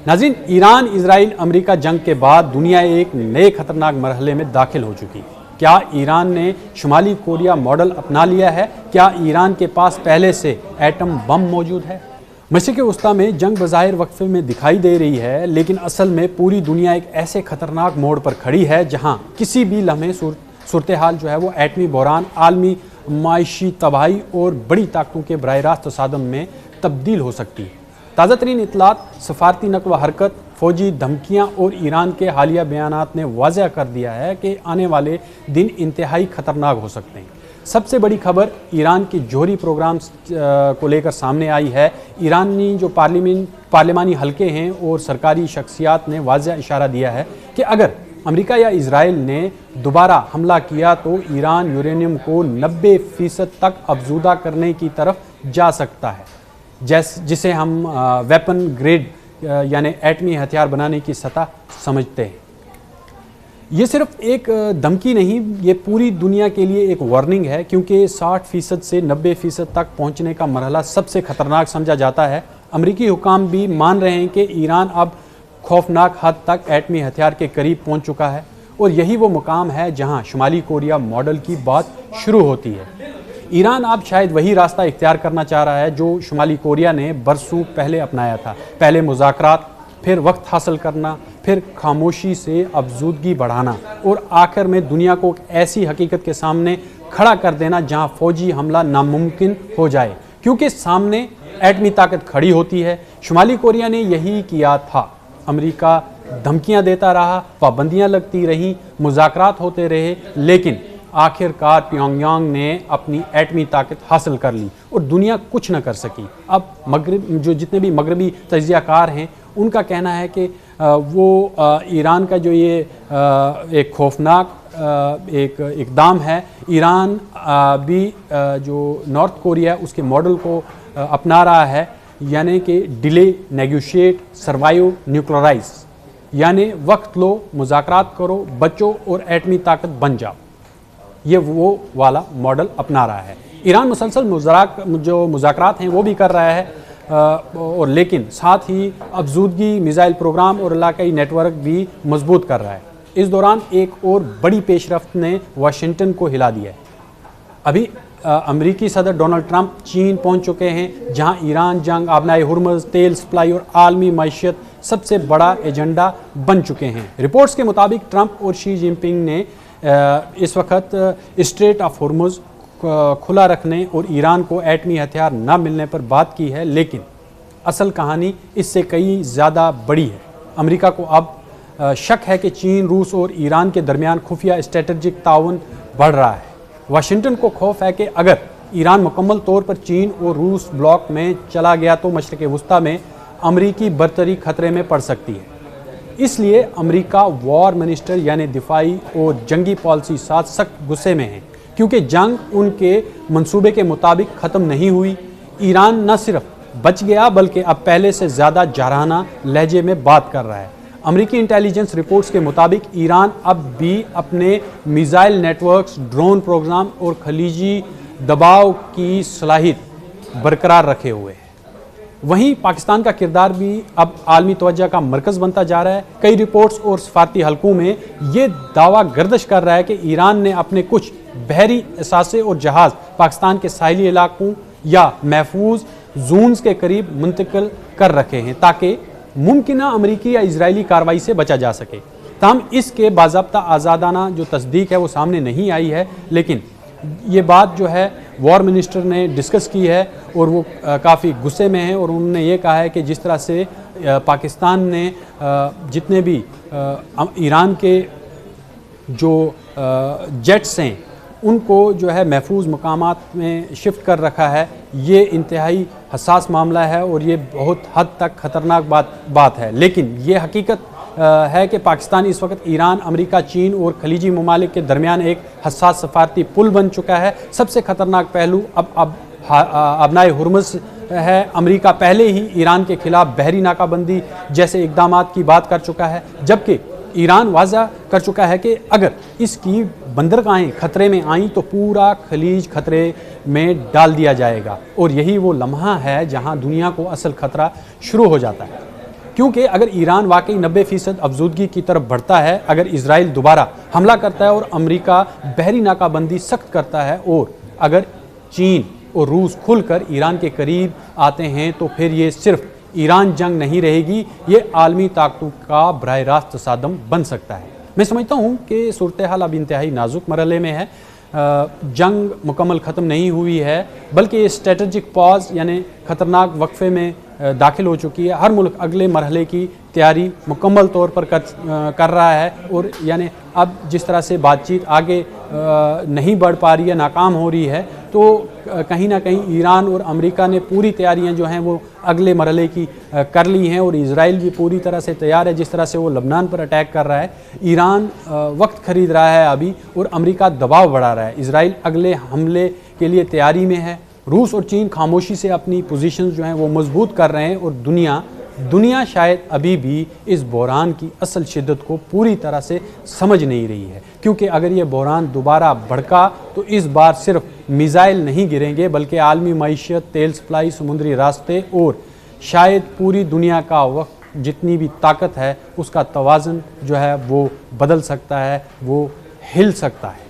ناظرین، ایران اسرائیل امریکہ جنگ کے بعد دنیا ایک نئے خطرناک مرحلے میں داخل ہو چکی ہے۔ کیا ایران نے شمالی کوریا ماڈل اپنا لیا ہے؟ کیا ایران کے پاس پہلے سے ایٹم بم موجود ہے؟ مشرق وسطیٰ میں جنگ بظاہر وقفے میں دکھائی دے رہی ہے، لیکن اصل میں پوری دنیا ایک ایسے خطرناک موڑ پر کھڑی ہے جہاں کسی بھی لمحے صورتحال جو ہے وہ ایٹمی بحران، عالمی معاشی تباہی اور بڑی طاقتوں کے براہ راست تصادم میں تبدیل ہو سکتی ہے۔ تازہ ترین اطلاعات، سفارتی نقل و حرکت، فوجی دھمکیاں اور ایران کے حالیہ بیانات نے واضح کر دیا ہے کہ آنے والے دن انتہائی خطرناک ہو سکتے ہیں۔ سب سے بڑی خبر ایران کے جوہری پروگرامز کو لے کر سامنے آئی ہے۔ ایرانی جو پارلیمانی حلقے ہیں اور سرکاری شخصیات نے واضح اشارہ دیا ہے کہ اگر امریکہ یا اسرائیل نے دوبارہ حملہ کیا تو ایران یورینیم کو 90% تک افزودہ کرنے کی طرف جا سکتا ہے، جسے ہم ویپن گریڈ یعنی ایٹمی ہتھیار بنانے کی سطح سمجھتے ہیں۔ یہ صرف ایک دھمکی نہیں، یہ پوری دنیا کے لیے ایک وارننگ ہے، کیونکہ 60% سے 90% تک پہنچنے کا مرحلہ سب سے خطرناک سمجھا جاتا ہے۔ امریکی حکام بھی مان رہے ہیں کہ ایران اب خوفناک حد تک ایٹمی ہتھیار کے قریب پہنچ چکا ہے، اور یہی وہ مقام ہے جہاں شمالی کوریا ماڈل کی بات شروع ہوتی ہے۔ ایران اب شاید وہی راستہ اختیار کرنا چاہ رہا ہے جو شمالی کوریا نے برسوں پہلے اپنایا تھا، پہلے مذاکرات، پھر وقت حاصل کرنا، پھر خاموشی سے افزودگی بڑھانا، اور آخر میں دنیا کو ایک ایسی حقیقت کے سامنے کھڑا کر دینا جہاں فوجی حملہ ناممکن ہو جائے، کیونکہ سامنے ایٹمی طاقت کھڑی ہوتی ہے۔ شمالی کوریا نے یہی کیا تھا۔ امریکہ دھمکیاں دیتا رہا، پابندیاں لگتی رہیں، مذاکرات ہوتے رہے، لیکن آخر کار پیونگ یانگ نے اپنی ایٹمی طاقت حاصل کر لی اور دنیا کچھ نہ کر سکی۔ اب جتنے بھی مغربی تجزیہ کار ہیں ان کا کہنا ہے کہ وہ ایران کا جو یہ ایک خوفناک ایک اقدام ہے، ایران بھی جو نارتھ کوریا ہے اس کے ماڈل کو اپنا رہا ہے، یعنی کہ ڈیلے، نیگوشیٹ، سروائیو، نیوکلرائز، یعنی وقت لو، مذاکرات کرو، بچو اور ایٹمی طاقت بن جاؤ۔ یہ وہ والا ماڈل اپنا رہا ہے۔ ایران مسلسل جو مذاکرات ہیں وہ بھی کر رہا ہے، اور لیکن ساتھ ہی افزودگی، میزائل پروگرام اور علاقائی نیٹ ورک بھی مضبوط کر رہا ہے۔ اس دوران ایک اور بڑی پیش رفت نے واشنگٹن کو ہلا دیا ہے۔ ابھی امریکی صدر ڈونلڈ ٹرمپ چین پہنچ چکے ہیں، جہاں ایران جنگ، آبنائے ہرمز، تیل سپلائی اور عالمی معیشت سب سے بڑا ایجنڈا بن چکے ہیں۔ رپورٹس کے مطابق ٹرمپ اور شی جن پنگ نے اس وقت اسٹریٹ آف ہرمز کھلا رکھنے اور ایران کو ایٹمی ہتھیار نہ ملنے پر بات کی ہے، لیکن اصل کہانی اس سے کئی زیادہ بڑی ہے۔ امریکہ کو اب شک ہے کہ چین، روس اور ایران کے درمیان خفیہ اسٹریٹجک تعاون بڑھ رہا ہے۔ واشنگٹن کو خوف ہے کہ اگر ایران مکمل طور پر چین اور روس بلاک میں چلا گیا تو مشرق وسطیٰ میں امریکی برتری خطرے میں پڑ سکتی ہے۔ اس لیے امریکہ وار منسٹر یعنی دفاعی اور جنگی پالیسی ساتھ سخت غصے میں ہیں، کیونکہ جنگ ان کے منصوبے کے مطابق ختم نہیں ہوئی۔ ایران نہ صرف بچ گیا بلکہ اب پہلے سے زیادہ جارحانہ لہجے میں بات کر رہا ہے۔ امریکی انٹیلیجنس رپورٹس کے مطابق ایران اب بھی اپنے missile networks, drone programme اور خلیجی دباؤ کی صلاحیت برقرار رکھے ہوئے ہے۔ وہیں پاکستان کا کردار بھی اب عالمی توجہ کا مرکز بنتا جا رہا ہے۔ کئی رپورٹس اور سفارتی حلقوں میں یہ دعویٰ گردش کر رہا ہے کہ ایران نے اپنے کچھ بحری اثاثے اور جہاز پاکستان کے ساحلی علاقوں یا محفوظ زونز کے قریب منتقل کر رکھے ہیں تاکہ ممکنہ امریکی یا اسرائیلی کارروائی سے بچا جا سکے۔ تاہم اس کے باضابطہ آزادانہ جو تصدیق ہے وہ سامنے نہیں آئی ہے، لیکن یہ بات جو ہے وار منسٹر نے ڈسکس کی ہے اور وہ کافی غصے میں ہیں، اور انہوں نے یہ کہا ہے کہ جس طرح سے پاکستان نے جتنے بھی ایران کے جو جیٹس ہیں ان کو جو ہے محفوظ مقامات میں شفٹ کر رکھا ہے، یہ انتہائی حساس معاملہ ہے اور یہ بہت حد تک خطرناک بات ہے۔ لیکن یہ حقیقت ہے کہ پاکستان اس وقت ایران، امریکہ، چین اور خلیجی ممالک کے درمیان ایک حساس سفارتی پل بن چکا ہے۔ سب سے خطرناک پہلو اب آبنائے ہرمز ہے۔ امریکہ پہلے ہی ایران کے خلاف بحری ناکہ بندی جیسے اقدامات کی بات کر چکا ہے، جبکہ ایران واضح کر چکا ہے کہ اگر اس کی بندرگاہیں خطرے میں آئیں تو پورا خلیج خطرے میں ڈال دیا جائے گا، اور یہی وہ لمحہ ہے جہاں دنیا کو اصل خطرہ شروع ہو جاتا ہے۔ کیونکہ اگر ایران واقعی 90% افزودگی کی طرف بڑھتا ہے، اگر اسرائیل دوبارہ حملہ کرتا ہے اور امریکہ بحری ناکہ بندی سخت کرتا ہے، اور اگر چین اور روس کھل کر ایران کے قریب آتے ہیں، تو پھر یہ صرف ایران جنگ نہیں رہے گی، یہ عالمی طاقتوں کا براہ راست تصادم بن سکتا ہے۔ میں سمجھتا ہوں کہ صورتحال اب انتہائی نازک مرحلے میں ہے، جنگ مکمل ختم نہیں ہوئی ہے، بلکہ یہ اسٹریٹجک پاز یعنی خطرناک وقفے میں داخل ہو چکی ہے۔ ہر ملک اگلے مرحلے کی تیاری مکمل طور پر کر رہا ہے، اور یعنی اب جس طرح سے بات چیت آگے نہیں بڑھ پا رہی ہے، ناکام ہو رہی ہے، تو کہیں نہ کہیں ایران اور امریکہ نے پوری تیاریاں جو ہیں وہ اگلے مرحلے کی کر لی ہیں، اور اسرائیل بھی پوری طرح سے تیار ہے۔ جس طرح سے وہ لبنان پر اٹیک کر رہا ہے، ایران وقت خرید رہا ہے ابھی، اور امریکہ دباؤ بڑھا رہا ہے۔ اسرائیل اگلے حملے کے لیے تیاری میں ہے، روس اور چین خاموشی سے اپنی پوزیشنز جو ہیں وہ مضبوط کر رہے ہیں، اور دنیا شاید ابھی بھی اس بحران کی اصل شدت کو پوری طرح سے سمجھ نہیں رہی ہے، کیونکہ اگر یہ بحران دوبارہ بھڑکا تو اس بار صرف میزائل نہیں گریں گے، بلکہ عالمی معیشت، تیل سپلائی، سمندری راستے اور شاید پوری دنیا کا وقت جتنی بھی طاقت ہے اس کا توازن جو ہے وہ بدل سکتا ہے، وہ ہل سکتا ہے۔